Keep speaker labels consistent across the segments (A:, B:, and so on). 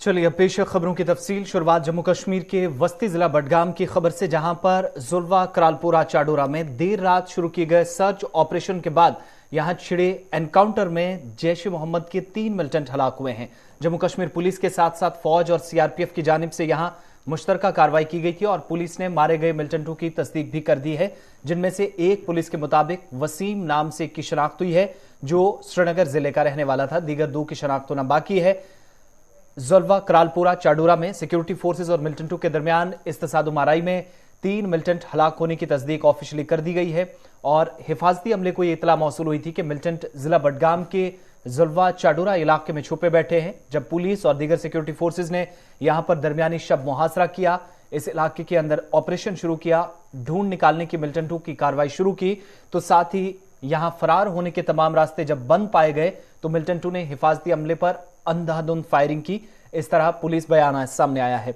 A: चलिए अब पेश है खबरों की तफसील। शुरुआत जम्मू कश्मीर के वस्ती जिला बडगाम की खबर से, जहां पर जुल्वा करालपुरा चाडोरा में देर रात शुरू किए गए सर्च ऑपरेशन के बाद यहां छिड़े एनकाउंटर में जैश ए मोहम्मद के 3 मिलिटेंट हलाक हुए हैं। जम्मू कश्मीर पुलिस के साथ साथ फौज और सीआरपीएफ की जानिब से यहां मुश्तरका कार्रवाई की गई थी और पुलिस ने मारे गए मिलिटेंटों की तस्दीक भी कर दी है, जिनमें से एक पुलिस के मुताबिक वसीम नाम से की शनाख्त हुई है जो श्रीनगर जिले का रहने वाला था। दीगर 2 की शनाख्त होना बाकी है। जुल्वा करालपुरा चाडोरा में सिक्योरिटी फोर्सेज और मिलिटेंटों के दरमियान इस तसादुम आराई में 3 मिलिटेंट हलाक होने की तस्दीक ऑफिशियली कर दी गई है और हिफाजती अमले को यह इतला मौसूल हुई थी कि मिलिटेंट जिला बडगाम के जुल्वा चाडोरा इलाके में छुपे बैठे हैं। जब पुलिस और दीगर सिक्योरिटी फोर्सेज ने यहां पर दरमियानी शब मुहासरा किया, इस इलाके के अंदर ऑपरेशन शुरू किया, ढूंढ निकालने की मिलिटेंटों की कार्रवाई शुरू की, तो साथ ही यहां फरार होने के तमाम रास्ते जब बंद पाए गए तो मिलिटेंटों ने हिफाजती अमले पर अंधाधुंध फायरिंग की। इस तरह पुलिस बयान सामने आया है।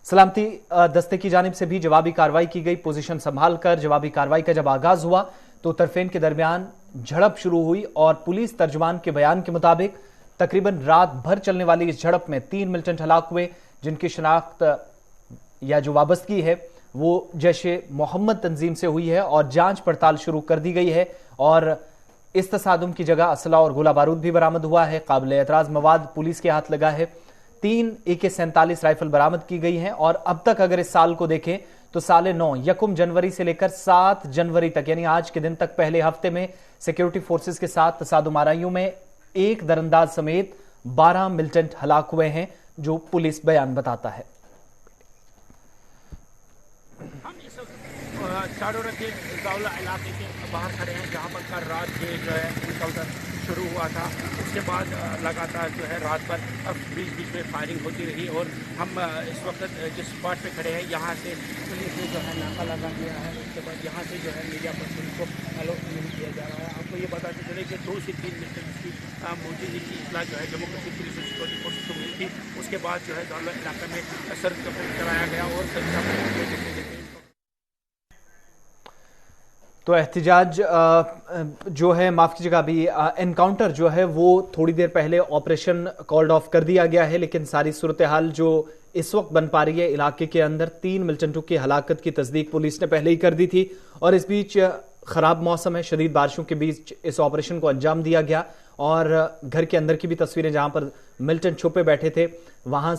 A: सलामती दस्ते की जानिब से भी जवाबी कार्रवाई की गई। पोजीशन संभालकर जवाबी कार्रवाई का जब आगाज हुआ तो तरफेन के दरमियान झड़प शुरू हुई और पुलिस तर्जुमान के बयान के मुताबिक तकरीबन रात भर चलने वाली इस झड़प में 3 मिलिटेंट हलाक हुए, जिनकी शनाख्त या जो वाबस्तगी है वो जैशे मोहम्मद तंजीम से हुई है और जांच पड़ताल शुरू कर दी गई है। और इस तसादुम की जगह असला और गोला बारूद भी बरामद हुआ है। काबिल एतराज मवाद पुलिस के हाथ लगा है। 3 AK-47 राइफल बरामद की गई हैं और अब तक अगर इस साल को देखें तो साल 9 यकम जनवरी से लेकर 7 जनवरी तक यानी आज के दिन तक पहले हफ्ते में सिक्योरिटी फोर्सेस के साथ तसादुम आराइयों में एक दरअंदाज समेत 12 मिलिटेंट हलाक हुए हैं, जो पुलिस बयान बताता है।
B: चाडोरा के जावला इलाके के बाहर खड़े हैं, जहां पर कल रात के जो है एनकाउंटर शुरू हुआ था। उसके बाद लगातार जो है रात भर बीच बीच में फायरिंग होती रही और हम इस वक्त जिस स्पॉट पे खड़े हैं यहाँ से पुलिस ने जो है नाका लगा दिया है। उसके बाद यहाँ से जो है मीडिया पर्सन को अलाउ नहीं किया जा रहा है। आपको ये बताते चले कि 2 से 3 मिनट की मौजूदगी की इतला जो है जम्मू कश्मीर पुलिस और सिक्योरिटी फोर्स को मिली थी। उसके बाद जो है जावला इलाके में सर्च ऑपरेशन चलाया गया और सर्च ऑपरेशन
A: तो एहतिजाज जो है, माफ कीजिएगा, अभी एनकाउंटर जो है वो थोड़ी देर पहले ऑपरेशन कॉल्ड ऑफ कर दिया गया है, लेकिन सारी सूरत हाल जो इस वक्त बन पा रही है, इलाके के अंदर 3 मिलिटेंटों की हलाकत की तस्दीक पुलिस ने पहले ही कर दी थी और इस बीच खराब मौसम है, शदीद बारिशों के बीच इस ऑपरेशन को अंजाम दिया गया और घर के अंदर की भी तस्वीरें जहां पर मिलिटेंट छुपे बैठे थे वहां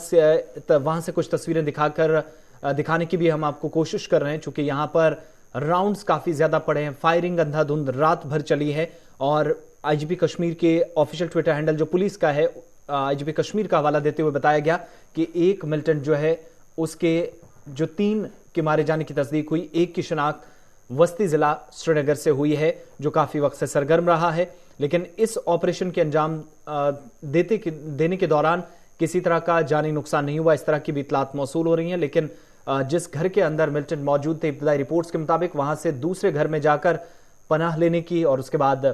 A: से कुछ तस्वीरें दिखाने की भी हम आपको कोशिश कर रहे हैं। चूंकि यहां पर राउंड्स काफी ज्यादा पड़े हैं, फायरिंग अंधाधुंध रात भर चली है और आईजीपी कश्मीर के ऑफिशियल ट्विटर हैंडल जो पुलिस का है, आईजीपी कश्मीर का हवाला देते हुए बताया गया कि एक मिलिटेंट जो है उसके जो 3 के मारे जाने की तस्दीक हुई, एक की शनाख्त वस्ती जिला श्रीनगर से हुई है जो काफी वक्त से सरगर्म रहा है। लेकिन इस ऑपरेशन के अंजाम देने के दौरान किसी तरह का जानी नुकसान नहीं हुआ, इस तरह की भी इतलात मौसूल हो रही हैं। लेकिन जिस घर के अंदर मिलिटेंट मौजूद थे, इब्तदाई रिपोर्ट्स के मुताबिक वहां से दूसरे घर में जाकर पनाह लेने की और उसके बाद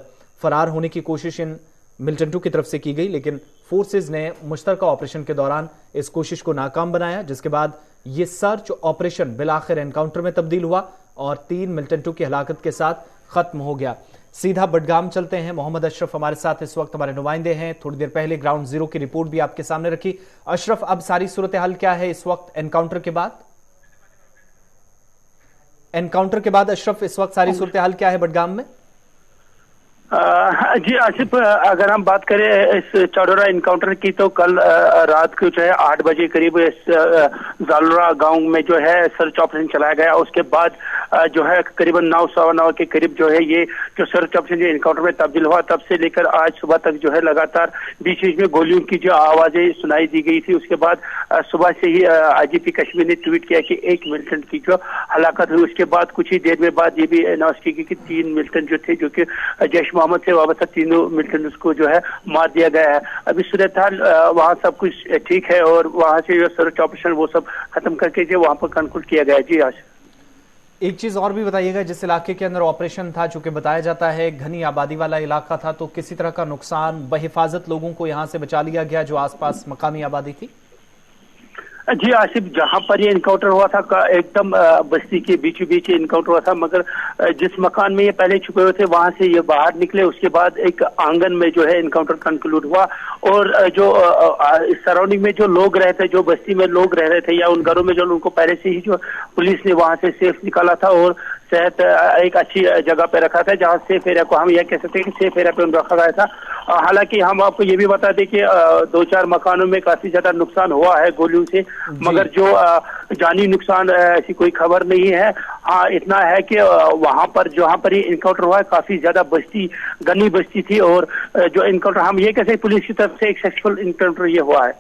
A: फरार होने की कोशिश इन मिलिटेंटों की तरफ से की गई, लेकिन फोर्सेज ने मुश्तरका ऑपरेशन के दौरान इस कोशिश को नाकाम बनाया, जिसके बाद ये सर्च ऑपरेशन बिलाखिर एनकाउंटर में तब्दील हुआ और 3 मिलिटेंटों की हलाकत के साथ खत्म हो गया। सीधा बडगाम चलते हैं। मोहम्मद अशरफ हमारे साथ इस वक्त हमारे नुमाइंदे हैं। थोड़ी देर पहले ग्राउंड जीरो की रिपोर्ट भी आपके सामने रखी। अशरफ, अब सारी सूरत हाल क्या है इस वक्त एनकाउंटर के बाद? अशरफ, इस वक्त सारी सूरत हाल क्या है बडगाम में?
C: जी आसिफ, अगर हम बात करें इस चाडोरा इनकाउंटर की तो कल रात को जो है 8 बजे करीब इस जालरा गांव में जो है सर्च ऑपरेशन चलाया गया। उसके बाद जो है करीबन 9:15 के करीब जो है ये जो सर्च ऑपरेशन जो इनकाउंटर में तब्दील हुआ, तब से लेकर आज सुबह तक जो है लगातार बीच बीच में गोलियों की जो आवाजें सुनाई दी गई थी। उसके बाद सुबह से ही आईजीपी कश्मीर ने ट्वीट किया कि 1 मिलिटेंट की जो हलाकत हुई। उसके बाद कुछ ही देर में बाद ये भी अनाउंस की गई कि 3 मिलिटेंट जो थे, जो कि जैश मोहम्मद से वाबस्ता 3 मिलिटेंट्स को जो है मार दिया गया है। अभी सूरत हाल वहाँ सब कुछ ठीक है और वहाँ से जो सर्च ऑपरेशन वो सब खत्म करके जो वहाँ पर कंक्लूड किया गया है। जी आज
A: एक चीज और भी बताइएगा, जिस इलाके के अंदर ऑपरेशन था, चूंकि बताया जाता है घनी आबादी वाला इलाका था, तो किसी तरह का नुकसान, बहिफाजत लोगों को यहां से बचा लिया गया जो आसपास मकामी आबादी थी?
C: जी आसिफ, जहां पर ये इनकाउंटर हुआ था एकदम बस्ती के बीचों बीच इनकाउंटर हुआ था, मगर जिस मकान में ये पहले छुपे हुए थे वहां से ये बाहर निकले। उसके बाद एक आंगन में जो है इनकाउंटर कंक्लूड हुआ और जो सराउंडिंग में जो लोग रहते थे, जो बस्ती में लोग रह रहे थे या उन घरों में जो उनको पहले से ही जो पुलिस ने वहां से सेफ निकाला था और सेहत एक अच्छी जगह पे रखा था, जहां सेफ एरिया को हम यह कह सकते हैं कि सेफ एरिया पे उनको रखा गया था। हालांकि हम आपको ये भी बता दें कि 2-4 मकानों में काफी ज्यादा नुकसान हुआ है गोलियों से, मगर जो जानी नुकसान ऐसी कोई खबर नहीं है। हाँ, इतना है कि वहां पर जहां पर ये इनकाउंटर हुआ है काफी ज्यादा बस्ती गनी बस्ती थी और जो इनकाउंटर हम ये कहते हैं पुलिस की तरफ से एक सक्सेसफुल इनकाउंटर ये हुआ है।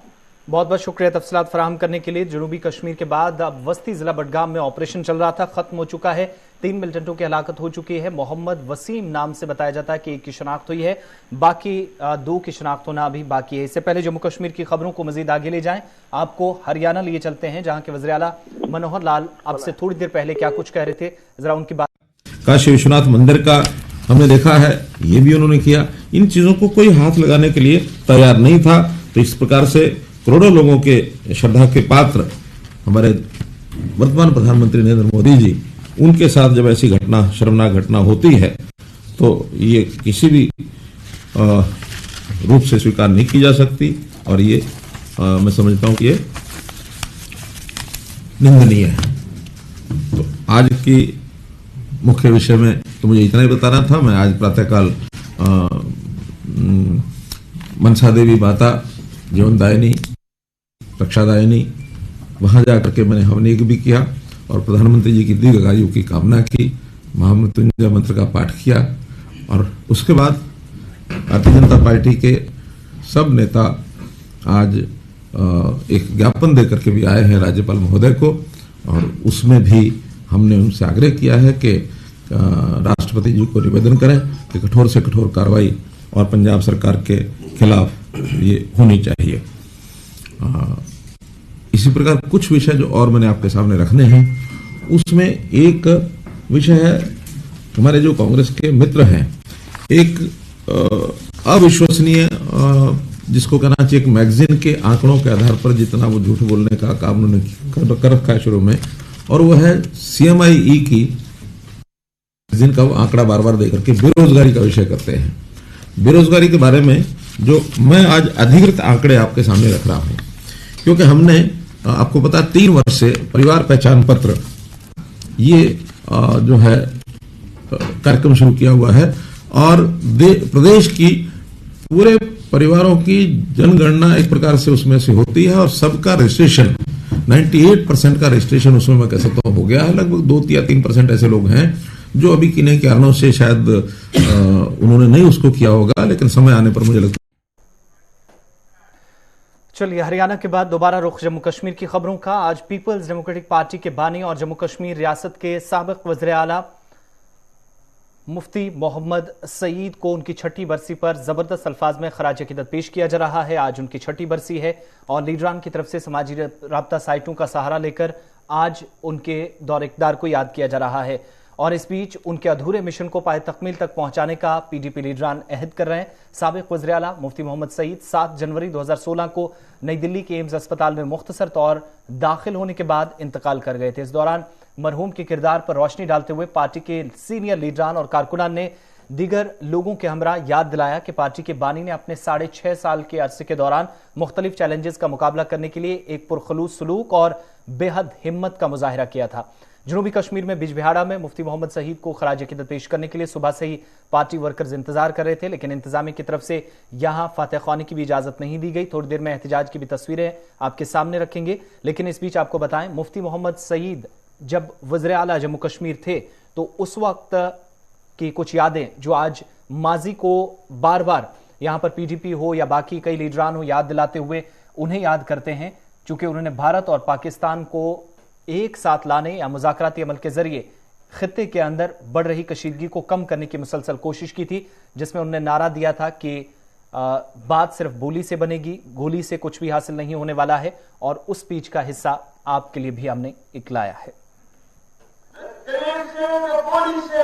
A: बहुत बहुत शुक्रिया तफसीलात फराहम करने के लिए। जनूबी कश्मीर के बाद अब वस्ती जिला बडगाम में ऑपरेशन चल रहा था, खत्म हो चुका है। 3 मिलिटेंटों की हलाकत हो चुकी है। मोहम्मद वसीम नाम से बताया जाता है कि एक की शनाख्त हुई है, बाकी 2 की शनाख्त होना अभी बाकी है। इससे पहले जम्मू कश्मीर की खबरों को मजीद आगे ले जाएं, आपको हरियाणा लिए चलते हैं, जहां के वज़ीर आला मनोहर लाल अब से थोड़ी देर पहले क्या कुछ कह रहे थे, जरा उनकी बात।
D: काशी विश्वनाथ मंदिर का हमने देखा है, ये भी उन्होंने किया। इन चीजों को कोई हाथ लगाने के लिए तैयार नहीं था। तो इस प्रकार से करोड़ों लोगों के श्रद्धा के पात्र हमारे वर्तमान प्रधानमंत्री नरेंद्र मोदी जी, उनके साथ जब ऐसी घटना, शर्मनाक घटना होती है तो ये किसी भी रूप से स्वीकार नहीं की जा सकती और ये मैं समझता हूं कि ये निंदनीय है। तो आज की मुख्य विषय में तो मुझे इतना ही बताना था। मैं आज प्रातःकाल मनसा देवी माता जीवनदायिनी, रक्षादायिनी, वहां जाकर के मैंने हवन यज्ञ भी किया और प्रधानमंत्री जी की दीर्घायु की कामना की, महामृत्युंजय मंत्र का पाठ किया और उसके बाद भारतीय जनता पार्टी के सब नेता आज एक ज्ञापन देकर के भी आए हैं राज्यपाल महोदय को और उसमें भी हमने उनसे आग्रह किया है कि राष्ट्रपति जी को निवेदन करें कि कठोर से कठोर कार्रवाई और पंजाब सरकार के खिलाफ ये होनी चाहिए। इसी प्रकार कुछ विषय जो और मैंने आपके सामने रखने हैं, उसमें एक विषय है हमारे जो कांग्रेस के मित्र हैं, एक अविश्वसनीय जिसको कहना चाहिए एक मैगजीन के आंकड़ों के आधार पर जितना वो झूठ बोलने का काम उन्होंने कर रखा है शुरू में, और वो है CMIE की मैगजीन का वो आंकड़ा बार बार देकर के बेरोजगारी का विषय करते हैं। बेरोजगारी के बारे में जो मैं आज अधिकृत आंकड़े आपके सामने रख रहा हूं, क्योंकि हमने आपको पता 3 वर्ष से परिवार पहचान पत्र ये जो है कार्यक्रम शुरू किया हुआ है और प्रदेश की पूरे परिवारों की जनगणना एक प्रकार से उसमें से होती है और सबका रजिस्ट्रेशन 98% का रजिस्ट्रेशन उसमें मैं कह सकता हूं हो गया है। लगभग 2 या 3% ऐसे लोग हैं जो अभी किन्हीं कारणों से शायद उन्होंने नहीं उसको किया होगा, लेकिन समय आने पर मुझे लगता है।
A: चलिए, हरियाणा के बाद दोबारा रुख जम्मू कश्मीर की खबरों का। आज पीपल्स डेमोक्रेटिक पार्टी के बानी और जम्मू कश्मीर रियासत के साबिक वज़ीर आला मुफ्ती मोहम्मद सईद को उनकी 6ठी बरसी पर जबरदस्त अल्फाज में खराज अकीदत पेश किया जा रहा है। आज उनकी 6ठी बरसी है और लीडरान की तरफ से समाजी राब्ता साइटों का सहारा लेकर आज उनके दौर इक़्तिदार को याद किया जा रहा है और इस बीच उनके अधूरे मिशन को पाए तकमील तक पहुंचाने का PDP लीडरान अहद कर रहे हैं। साबिक वज़ीर आला मुफ्ती मोहम्मद सईद 7 जनवरी 2016 को नई दिल्ली के एम्स अस्पताल में मुख्तसर तौर दाखिल होने के बाद इंतकाल कर गए थे। इस दौरान मरहूम के किरदार पर रोशनी डालते हुए पार्टी के सीनियर लीडरान और कारकुनान ने दीगर लोगों के हमरा याद दिलाया कि पार्टी के बानी ने अपने 6.5 साल के अरसे के दौरान मुख्तलिफ चैलेंजेस का मुकाबला करने के लिए एक पुरखलूस सलूक और बेहद हिम्मत का मुजाहिरा किया था। जनूबी कश्मीर में बिजबिहाड़ा में मुफ्ती मोहम्मद सईद को खराज अकीदत पेश करने के लिए सुबह से ही पार्टी वर्कर्स इंतजार कर रहे थे, लेकिन इंतजामिया की तरफ से यहां फातह ख्वानी की भी इजाजत नहीं दी गई। थोड़ी देर में एहतजाज की भी तस्वीरें आपके सामने रखेंगे, लेकिन इस बीच आपको बताएं, मुफ्ती मोहम्मद सईद जब वज़ीर आला जम्मू कश्मीर थे तो उस वक्त की कुछ यादें जो आज माजी को बार बार यहां पर PDP हो या बाकी कई लीडरान हो याद दिलाते हुए उन्हें याद करते हैं, चूंकि उन्होंने भारत और पाकिस्तान को एक साथ लाने या मुज़ाकराती अमल के जरिए खित्ते के अंदर बढ़ रही कशीदगी को कम करने की मुसलसल कोशिश की थी, जिसमें उन्होंने नारा दिया था कि बात सिर्फ बोली से बनेगी, गोली से कुछ भी हासिल नहीं होने वाला है। और उस स्पीच का हिस्सा आपके लिए भी हमने इकलाया है।
E: बोली से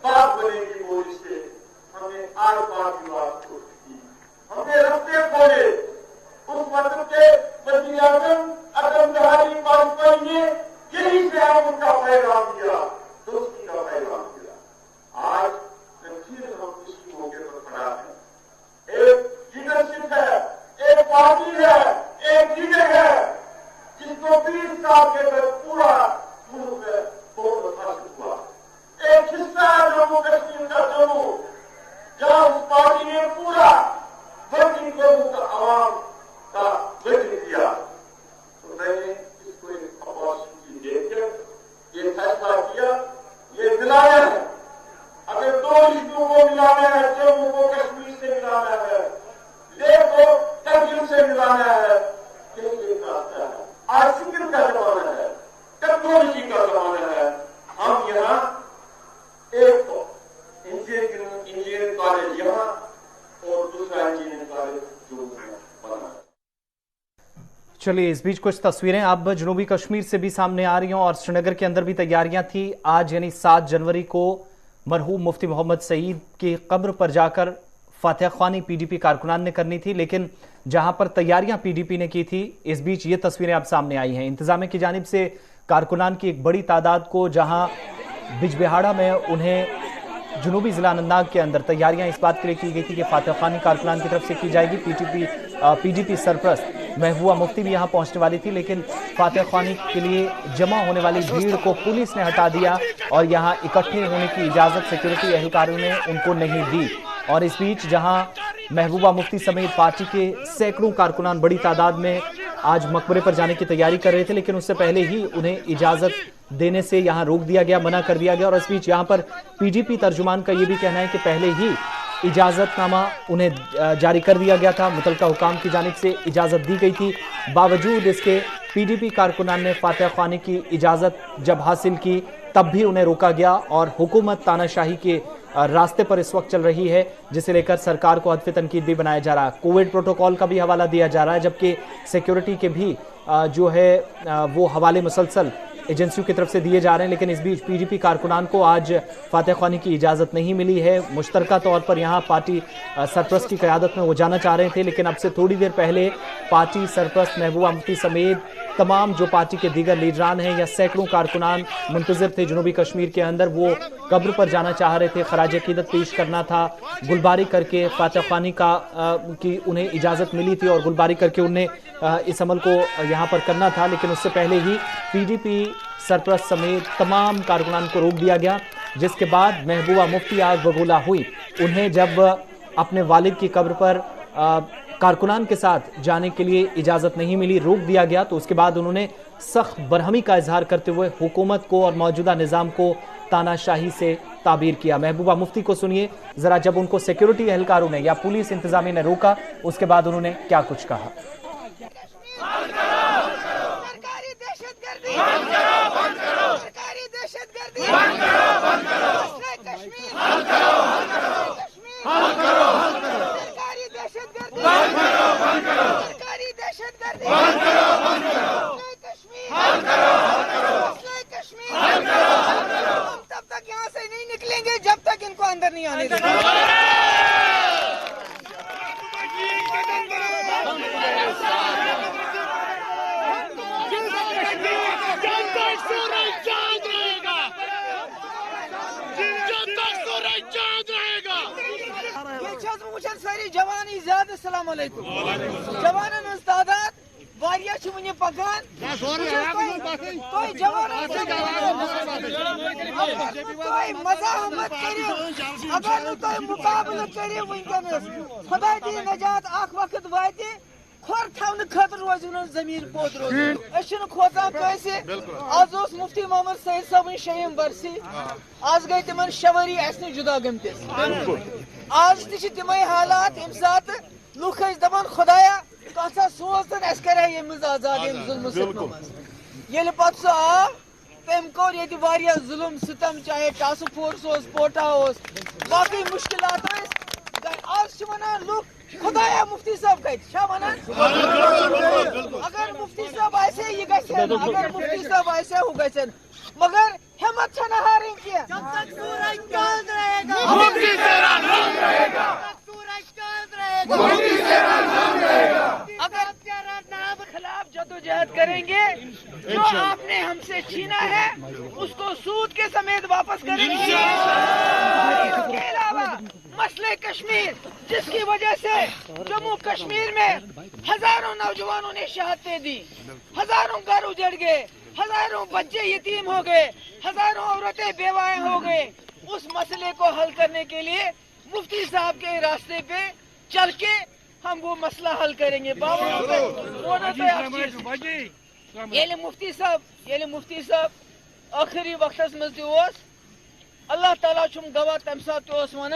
E: बात बनेगी, बोली से हमने आर पार की बात की, हमने रस्ते खोले उस मंत्र के वज़ीर आज़म
A: चलिए, इस बीच कुछ तस्वीरें अब जनूबी कश्मीर से भी सामने आ रही हैं और श्रीनगर के अंदर भी तैयारियां थी। आज यानी 7 जनवरी को मरहूम मुफ्ती मोहम्मद सईद की कब्र पर जाकर फातह ख्वानी पीडीपी कारकुनान ने करनी थी, लेकिन जहां पर तैयारियां पीडीपी ने की थी, इस बीच ये तस्वीरें अब सामने आई हैं। इंतजामिया की जानिब से कारकुनान की एक बड़ी तादाद को जहां बिजबिहाड़ा में उन्हें जनूबी जिला अनंतनाग के अंदर तैयारियां इस बात के लिए की गई थी कि फातह ख्वानी कारकुनान की तरफ से की जाएगी। पीडीपी सरपरस्त महबूबा मुफ्ती भी यहां पहुंचने वाली थी, लेकिन फातह ख्वानी के लिए जमा होने वाली भीड़ को पुलिस ने हटा दिया और यहां इकट्ठे होने की इजाजत सिक्योरिटी एहलकारों ने उनको नहीं दी। और इस बीच जहां महबूबा मुफ्ती समेत पार्टी के सैकड़ों कारकुनान बड़ी तादाद में आज मकबरे पर जाने की तैयारी कर रहे थे, लेकिन उससे पहले ही उन्हें इजाजत देने से यहां रोक दिया गया, मना कर दिया गया। और इस बीच यहां पर पीडीपी तर्जुमान का यह भी कहना है कि पहले ही इजाजतनामा उन्हें जारी कर दिया गया था, मुतलका हुकाम की जानिब से इजाजत दी गई थी। बावजूद इसके पीडीपी कारकुनान ने फातह ख्वानी की इजाजत जब हासिल की तब भी उन्हें रोका गया और हुकूमत तानाशाही के रास्ते पर इस वक्त चल रही है, जिसे लेकर सरकार को हदफ तनकीद भी बनाया जा रहा है। कोविड प्रोटोकॉल का भी हवाला दिया जा रहा है, जबकि सिक्योरिटी के भी जो है वो हवाले मुसलसल एजेंसियों की तरफ से दिए जा रहे हैं। लेकिन इस बीच पीडीपी कारकुनान को आज फातह ख्वानी की इजाजत नहीं मिली है। मुश्तरका तौर पर यहां पार्टी सरपरस्त की क़यादत में वो जाना चाह रहे थे, लेकिन अब से थोड़ी देर पहले पार्टी सरपरस्त महबूबा मुफ्ती समेत तमाम जो पार्टी के दीगर लीडरान हैं या सैकड़ों कारकुनान मुंतजिर थे जनूबी कश्मीर के अंदर, वो कब्र पर जाना चाह रहे थे, खराज अकीदत पेश करना था, गुलबारी करके फातह ख्वानी की उन्हें इजाजत मिली थी और गुलबारी करके उन्हें इस अमल को यहाँ पर करना था। लेकिन उससे पहले ही पीडीपी सरपरस्त समेत तमाम कारकुनान को रोक दिया गया, जिसके बाद महबूबा मुफ्ती आग बगूला हुई। उन्हें जब अपने वालिद की कब्र पर कारकुनान के साथ जाने के लिए इजाजत नहीं मिली, रोक दिया गया, तो उसके बाद उन्होंने सख्त बरहमी का इजहार करते हुए हुकूमत को और मौजूदा निजाम को तानाशाही से ताबीर किया। महबूबा मुफ्ती को सुनिए जरा, जब उनको सिक्योरिटी एहलकारों ने या पुलिस इंतजामिया ने रोका, उसके बाद उन्होंने क्या कुछ कहा।
F: तब तक यहाँ से नहीं निकलेंगे जब तक इनको अंदर नहीं आने देंगे। सारी जवानी ज्यादा सलाम अलैकुम जवानन हंस तादाद वारिया छ वने पकान कोई जवानन कोई मज़ाहमत करियो अगर न कोई मुकाबला करियो वनकनस खुदा दी नजात आख वक्त वाते खोर थावन खतर रोजन जमीन पोत रोजन अशन खोता कैसे आज उस मुफ्ती मोहम्मद सईद साहब शहीम बरसी आज गई तिमन शवरी असने जुदा गमतिस आज ती तिमे हालात इम सात लुख दपान खुदाया कसा सोचन अस करे ये आजाद जुल्म सितम ये पत सह आव तम कोर ये वारिया जुल्म सितम चाहे टास्क फोर्स हो पोटा हो बाकी मुश्किलात आज वनान लुख खुदाया मुफ्ती साहब कत वनान अगर मुफ्ती साहब ऐसे ये गन अगर मुफ्ती साहब ऐसे हो गन मगर हिम्मत छ न हारें क्या जब तक सूरज चांद रहेगा मुफ्ती तेरा नाम रहेगा सूरज चांद रहेगा मुफ्ती तेरा नाम रहेगा अगर तेरा नाम खिलाफ जदोजहद करेंगे जो आपने हमसे छीना है उसको सूद के समेत वापस करेंगे। इसके अलावा मसले कश्मीर जिसकी वजह से जम्मू कश्मीर में हजारों नौजवानों ने शहादतें दी, हजारों घर उजड़ गए, हजारों बच्चे यतीम हो गए, हजारों औरतें बेवाएं हो गए। उस मसले को हल करने के लिए मुफ्ती साहब के रास्ते पे चल के हम वो मसला हल करेंगे। ये मुफ्ती साहब आखिरी वक्त मज अल्लाह ताला चुम गवाह तम सात वन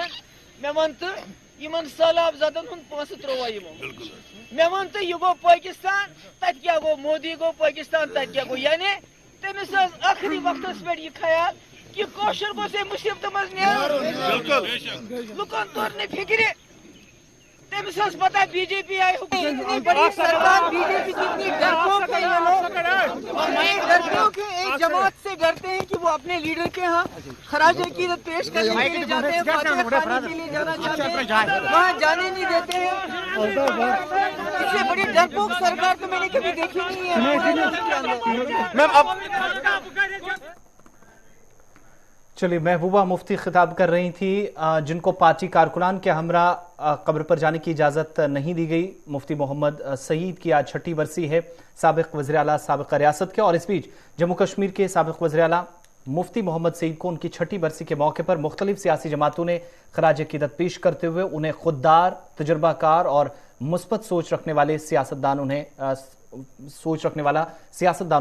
F: मे वन तो इन सैलाब जदन हूं पांच त्रुवा मे वन तो यह गो पाकिस्तान तत क्या गो मोदी गो पाकिस्तान तत क्या गो यानी तमिस आखिरी वक्त पे यह ख्याल कि कौशर गो से मुसीबत मज लुकन तोर ने फिक्र अमिस पता है बीजेपी आई इतनी बड़ी सरकार, बीजेपी कितनी डरपोक है ये लोग, डरपोक है, एक जमात से डरते हैं कि वो अपने लीडर के यहाँ खराज अकीदत पेश करने के लिए जाते हैं, फातिहा खाने के लिए जाना चाहते हैं, वहाँ जाने नहीं देते हैं। इससे बड़ी डरपोक सरकार तो मैंने कभी देखी नहीं है। मैम अब
A: चलिए, महबूबा मुफ्ती खिताब कर रही थी, जिनको पार्टी कारकुनान के हमरा कब्र पर जाने की इजाज़त नहीं दी गई। मुफ्ती मोहम्मद सईद की आज 6ठी बरसी है, साबिक वज़ीर आला साबिक रियासत के। और इस बीच जम्मू कश्मीर के साबिक वज़ीर आला मुफ्ती मोहम्मद सईद को उनकी 6ठी बरसी के मौके पर मुख्तलिफ सियासी जमातों ने खराज अकीदत पेश करते हुए उन्हें खुददार, तजुर्बाकार और मुस्बत सोच रखने वाला सियासतदान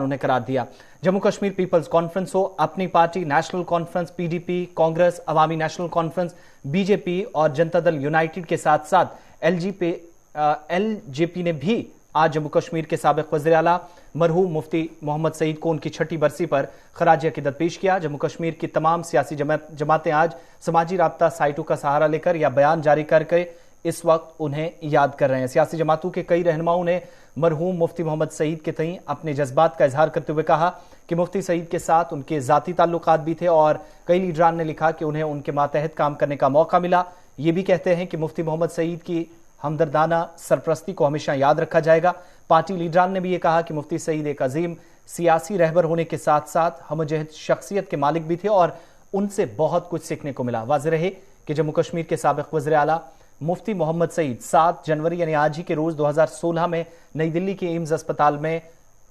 A: उन्हें करार दिया। जम्मू कश्मीर पीपल्स कॉन्फ्रेंस हो, अपनी party national conference, PDP, Congress, Awami national conference, BJP और जनता दल यूनाइटेड के साथ साथ एलजेपी ने भी आज जम्मू कश्मीर के साबिक वज़ीर आला मरहूम मुफ्ती मोहम्मद सईद को उनकी 6ठी बरसी पर खराज अकीदत पेश किया। जम्मू कश्मीर की तमाम सियासी जमातें आज समाजी राब्ता साइटों का सहारा लेकर या बयान जारी करके इस वक्त उन्हें याद कर रहे हैं। सियासी जमातों के कई रहनुमाओं ने मरहूम मुफ्ती मोहम्मद सईद के तईं अपने जज्बात का इजहार करते हुए कहा कि मुफ्ती सईद के साथ उनके ज़ाती ताल्लुकात भी थे और कई लीडरान ने लिखा कि उन्हें उनके मातहत काम करने का मौका मिला। ये भी कहते हैं कि मुफ्ती मोहम्मद सईद की हमदर्दाना सरपरस्ती को हमेशा याद रखा जाएगा। पार्टी लीडरान ने भी ये कहा कि मुफ्ती सईद एक अजीम सियासी रहबर होने के साथ साथ हमजहत शख्सियत के मालिक भी थे और उनसे बहुत कुछ सीखने को मिला। वाज़ेह रहे कि जम्मू कश्मीर के साबिक वज़ीर आला मुफ्ती मोहम्मद सईद 7 जनवरी यानी आज ही के रोज 2016 में नई दिल्ली के एम्स अस्पताल में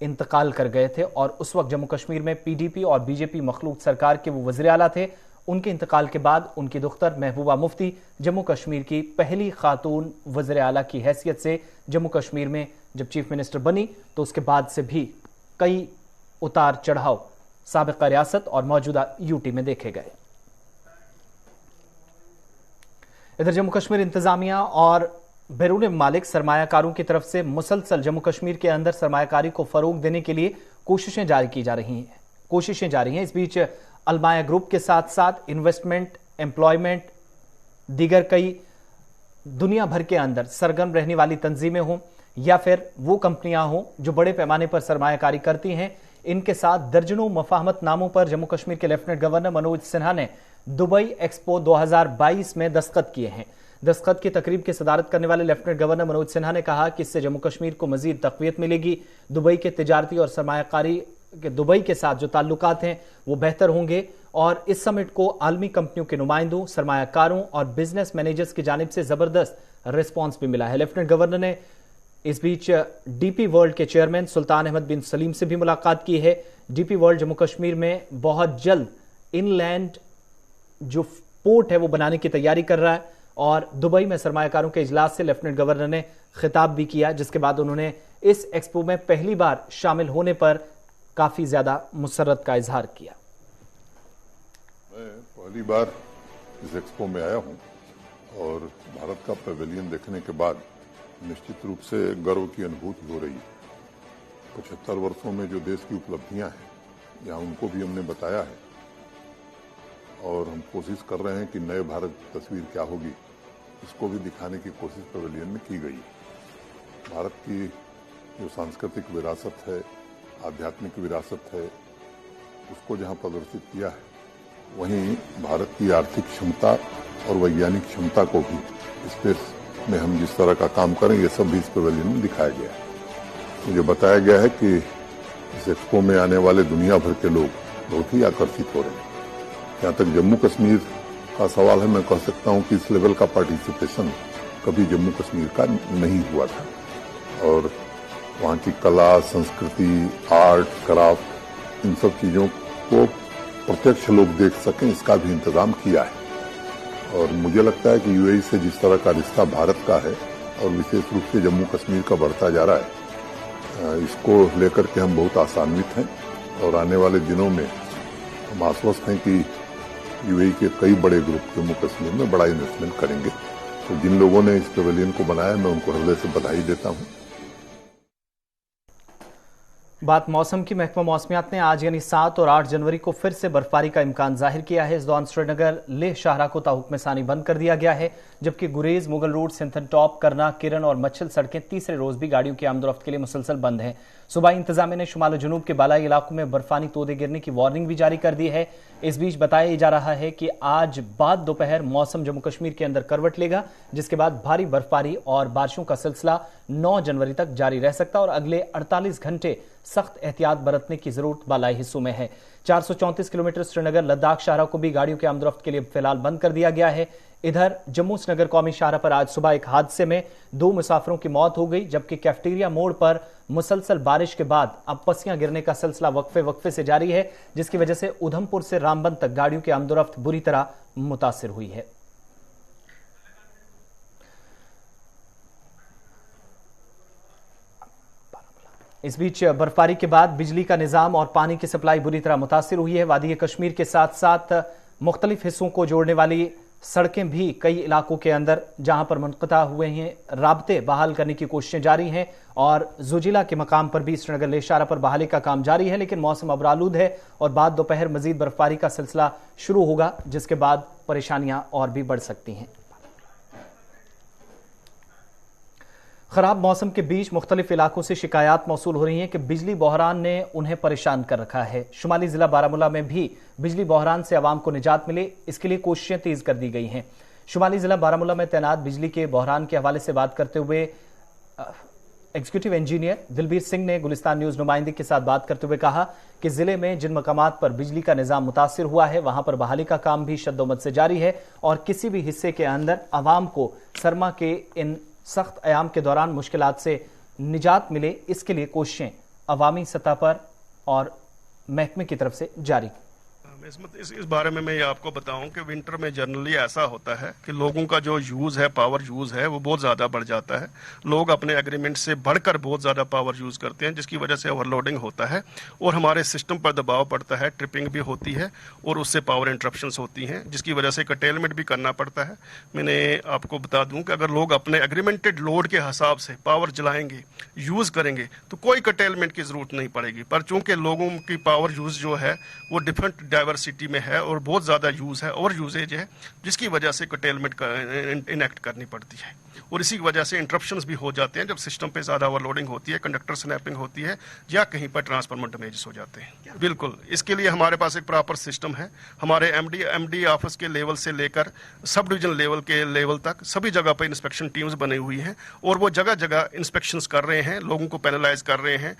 A: इंतकाल कर गए थे और उस वक्त जम्मू कश्मीर में पीडीपी और बीजेपी मखलूत सरकार के वो वज़ीर आला थे। उनके इंतकाल के बाद उनकी दुख्तर महबूबा मुफ्ती जम्मू कश्मीर की पहली खातून वज़ीर आला की हैसियत से जम्मू कश्मीर में जब चीफ मिनिस्टर बनी तो उसके बाद से भी कई उतार चढ़ाव साबिक रियासत और मौजूदा यूटी में देखे गए। इधर जम्मू कश्मीर इंतजामिया और बैरून ममालिक सरमायाकारों की तरफ से मुसलसल जम्मू कश्मीर के अंदर सरमायाकारी को फरोग देने के लिए कोशिशें जा रही हैं। इस बीच अलमाया ग्रुप के साथ साथ इन्वेस्टमेंट, एम्प्लॉयमेंट, दीगर कई दुनिया भर के अंदर सरगर्म रहने वाली तंजीमें हों या फिर वो कंपनियां हों जो बड़े पैमाने पर सरमायाकारी करती हैं, इनके साथ दर्जनों मफाहमत नामों पर जम्मू कश्मीर के लेफ्टिनेंट गवर्नर मनोज सिन्हा ने दुबई एक्सपो 2022 में दस्तखत किए हैं। दस्तखत की तकरीब की सदारत करने वाले लेफ्टिनेंट गवर्नर मनोज सिन्हा ने कहा कि इससे जम्मू कश्मीर को मजीद तक़वियत मिलेगी। दुबई के तिजारती और सरमायाकारी के दुबई के साथ जो ताल्लुकात हैं वो बेहतर होंगे और इस समिट को आलमी कंपनियों के नुमाइंदों, सरमायाकारों और बिजनेस मैनेजर्स की जानिब से जबरदस्त रिस्पॉन्स भी मिला है। लेफ्टिनेंट गवर्नर ने इस बीच डीपी वर्ल्ड के चेयरमैन सुल्तान अहमद बिन सलीम से भी मुलाकात की है। डीपी वर्ल्ड जम्मू कश्मीर में बहुत जल्द इनलैंड जो पोर्ट है वो बनाने की तैयारी कर रहा है और दुबई में सरमायाकारों के इजलास से लेफ्टिनेंट गवर्नर ने खिताब भी किया, जिसके बाद उन्होंने इस एक्सपो में पहली बार शामिल होने पर काफी ज्यादा मुसर्रत का इजहार किया।
G: मैं पहली बार इस एक्सपो में आया हूं और भारत का पैवेलियन देखने के बाद निश्चित रूप से गर्व की अनुभूति हो रही है। 75 वर्षों में जो देश की उपलब्धियां हैं यहाँ उनको भी हमने बताया है और हम कोशिश कर रहे हैं कि नए भारत की तस्वीर क्या होगी इसको भी दिखाने की कोशिश पैवेलियन में की गई। भारत की जो सांस्कृतिक विरासत है, आध्यात्मिक विरासत है, उसको जहां प्रदर्शित किया है, वहीं भारत की आर्थिक क्षमता और वैज्ञानिक क्षमता को भी स्पेस में हम जिस तरह का काम करें ये सब भी इस पैवेलियन में दिखाया गया है। मुझे बताया गया है कि इस एक्सपो में आने वाले दुनिया भर के लोग बहुत ही आकर्षित हो रहे हैं। जहाँ तक जम्मू कश्मीर का सवाल है, मैं कह सकता हूँ कि इस लेवल का पार्टिसिपेशन कभी जम्मू कश्मीर का नहीं हुआ था और वहाँ की कला, संस्कृति, आर्ट, क्राफ्ट, इन सब चीजों को प्रत्यक्ष लोग देख सकें इसका भी इंतजाम किया है। और मुझे लगता है कि यूएई से जिस तरह का रिश्ता भारत का है और विशेष रूप से जम्मू कश्मीर का बढ़ता जा रहा है, इसको लेकर के हम बहुत आशान्वित हैं और आने वाले दिनों में हम आश्वस्त हैं कि यूएई के कई बड़े ग्रुप जम्मू कश्मीर में बड़ा इन्वेस्टमेंट करेंगे। तो जिन लोगों ने इस पैवेलियन को बनाया मैं उनको हृदय से बधाई देता हूं।
A: बात मौसम की। महकमा मौसमियात ने आज यानी 7 और 8 जनवरी को फिर से बर्फबारी का इम्कान जाहिर किया है। इस दौरान श्रीनगर लेह शाहरा को ताहुक्म सानी बंद कर दिया गया है, जबकि गुरेज, मुगल रोड, सिंथन टॉप, करना, किरण और मच्छल सड़कें तीसरे रोज भी गाड़ियों की आमदोरफ्त के लिए मुसलसल बंद हैं। सूबाई इंतजामिया ने शुमाल और जनूब के बालाई इलाकों में बर्फानी तोदे गिरने की वार्निंग भी जारी कर दी है। इस बीच बताया जा रहा है कि आज बाद दोपहर मौसम जम्मू कश्मीर के अंदर करवट लेगा, जिसके बाद भारी बर्फबारी और बारिशों का सिलसिला 9 जनवरी तक जारी रह सकता है और अगले 48 घंटे सख्त एहतियात बरतने की जरूरत बालाई हिस्सों में है। 434 किलोमीटर श्रीनगर लद्दाख शाहरा को भी गाड़ियों की आमदोरफ्त के लिए फिलहाल बंद कर दिया गया है। इधर जम्मू श्रीनगर कौमी शाहरा पर आज सुबह एक हादसे में 2 मुसाफिरों की मौत हो गई, जबकि कैफेटेरिया मोड़ पर मुसलसल बारिश के बाद अब पस्सियां गिरने का सिलसिला वक्फे से जारी है, जिसकी वजह से उधमपुर से रामबन तक गाड़ियों की आमदोरफ्त बुरी तरह मुतासिर हुई है। इस बीच बर्फबारी के बाद बिजली का निजाम और पानी की सप्लाई बुरी तरह मुतासिर हुई है। वादी कश्मीर के साथ साथ मुख्तलिफ हिस्सों को जोड़ने वाली सड़कें भी कई इलाकों के अंदर जहां पर मुनक़ता हुए हैं, राब्ते बहाल करने की कोशिशें जारी हैं और जुजिला के मकाम पर भी श्रीनगर लेह शाहरा पर बहाली का काम जारी है, लेकिन मौसम अबरालूद है और बाद दोपहर मजीद बर्फबारी का सिलसिला शुरू होगा, जिसके बाद परेशानियां और भी बढ़ सकती हैं। खराब मौसम के बीच मुख्तलिफ इलाकों से शिकायत मौसूल हो रही हैं कि बिजली बहरान ने उन्हें परेशान कर रखा है। शुमाली जिला बारामूला में भी बिजली बहरान से आवाम को निजात मिले, इसके लिए कोशिशें तेज कर दी गई हैं। शुमाली जिला बारामूला में तैनात बिजली के बहरान के हवाले से बात करते हुए एग्जीक्यूटिव इंजीनियर दिलबीर सिंह ने गुलिस्तान न्यूज नुमाइंदे के साथ बात करते हुए कहा कि जिले में जिन मकामात पर बिजली का निजाम मुतासिर हुआ है, वहां पर बहाली का काम भी शद्दोमद से जारी है और किसी भी हिस्से के अंदर आवाम को सरमा के इन सख्त अयाम के दौरान मुश्किलात से निजात मिले, इसके लिए कोशिशें अवामी सतह पर और महकमे की तरफ से जारी।
H: इस बारे में मैं ये आपको बताऊं कि विंटर में जनरली ऐसा होता है कि लोगों का जो यूज़ है, पावर यूज़ है, वो बहुत ज़्यादा बढ़ जाता है। लोग अपने एग्रीमेंट से बढ़कर बहुत ज़्यादा पावर यूज़ करते हैं, जिसकी वजह से ओवरलोडिंग होता है और हमारे सिस्टम पर दबाव पड़ता है, ट्रिपिंग भी होती है और उससे पावर इंटरप्शंस होती हैं, जिसकी वजह से कटेलमेंट भी करना पड़ता है। मैंने आपको बता दूँ कि अगर लोग अपने एग्रीमेंटेड लोड के हिसाब से पावर जलाएंगे, यूज़ करेंगे, तो कोई कटेलमेंट की ज़रूरत नहीं पड़ेगी। पर चूँकि लोगों की पावर यूज़ जो है वो डिफरेंट डाइवर्सिटी में है और बहुत ज़्यादा यूज़ है, ओवर यूजेज है, जिसकी वजह से कटेलमेंट इनेक्ट करनी पड़ती है और इसी वजह से इंटरप्शंस भी हो जाते हैं जब सिस्टम पे ज़्यादा ओवरलोडिंग होती है, कंडक्टर स्नैपिंग होती है या कहीं पर ट्रांसफार्मर डैमेजेस हो जाते हैं। बिल्कुल, इसके लिए हमारे पास एक प्रॉपर सिस्टम है। हमारे एमडी ऑफिस के लेवल से लेकर सब डिवीजन लेवल के लेवल तक सभी जगह पर इंस्पेक्शन टीम्स बनी हुई हैं और वो जगह जगह इंस्पेक्शंस कर रहे हैं, लोगों को पेनलाइज कर रहे हैं।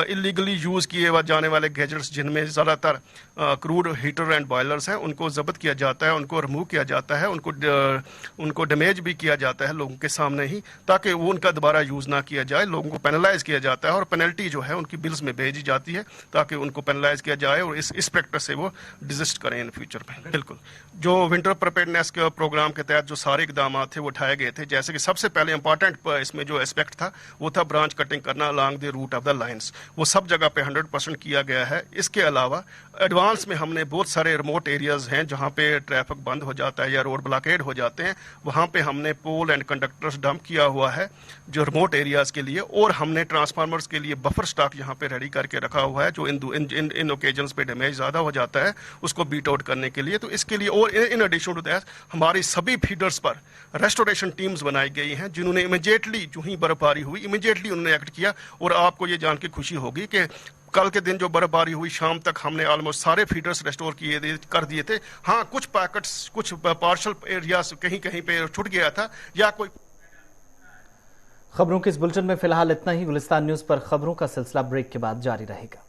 H: इलीगली यूज़ किए जाने वाले गैजेट्स जिनमें ज़्यादातर क्रूड हीटर एंड बॉयलर्स हैं, उनको जब्त किया जाता है, उनको रिमूव किया जाता है, उनको डैमेज भी किया जाता है लोगों के सामने ही, ताकि वो उनका दोबारा यूज़ ना किया जाए। लोगों को पेनलाइज किया जाता है और पेनल्टी जो है उनकी बिल्स में भेजी जाती है ताकि उनको पेनलाइज किया जाए और इस प्रैक्टिस से वो डिजिस्ट करें इन फ्यूचर में। बिल्कुल, जो विंटर प्रिपेयर्डनेस के प्रोग्राम के तहत जो सारे इकदाम थे वो उठाए गए थे, जैसे कि सबसे पहले इंपॉर्टेंट इसमें जो एस्पेक्ट था वो था ब्रांच कटिंग करना along the route of the lines. वो सब जगह पे 100% किया गया है। इसके अलावा एडवांस में हमने बहुत सारे रिमोट एरियाज हैं जहां पे ट्रैफिक बंद हो जाता है या रोड ब्लॉकेड हो जाते हैं, वहां पे हमने पोल एंड कंडक्टर्स डंप किया हुआ है जो रिमोट एरियाज के लिए, और हमने ट्रांसफार्मर्स के लिए बफर स्टॉक यहां पे रेडी करके रखा हुआ है जो इन ओकेजन्स पे डैमेज ज्यादा हो जाता है उसको बीट आउट करने के लिए। तो इसके लिए और इन एडिशन टू दैट हमारी सभी फीडर्स पर रेस्टोरेशन टीम्स बनाई गई हैं जिन्होंने इमीडिएटली जो ही बर्फबारी हुई इमीडिएटली उन्होंने एक्ट किया। और आपको ये जान के खुशी होगी कि कल के दिन जो बर्फबारी हुई शाम तक हमने ऑलमोस्ट सारे फीडर्स रेस्टोर कर दिए थे। हाँ, कुछ पैकेट्स, कुछ पार्शल एरियाज कहीं कहीं पे छूट गया था या कोई।
A: खबरों के इस बुलेटिन में फिलहाल इतना ही। गुलिस्तान न्यूज पर खबरों का सिलसिला ब्रेक के बाद जारी रहेगा।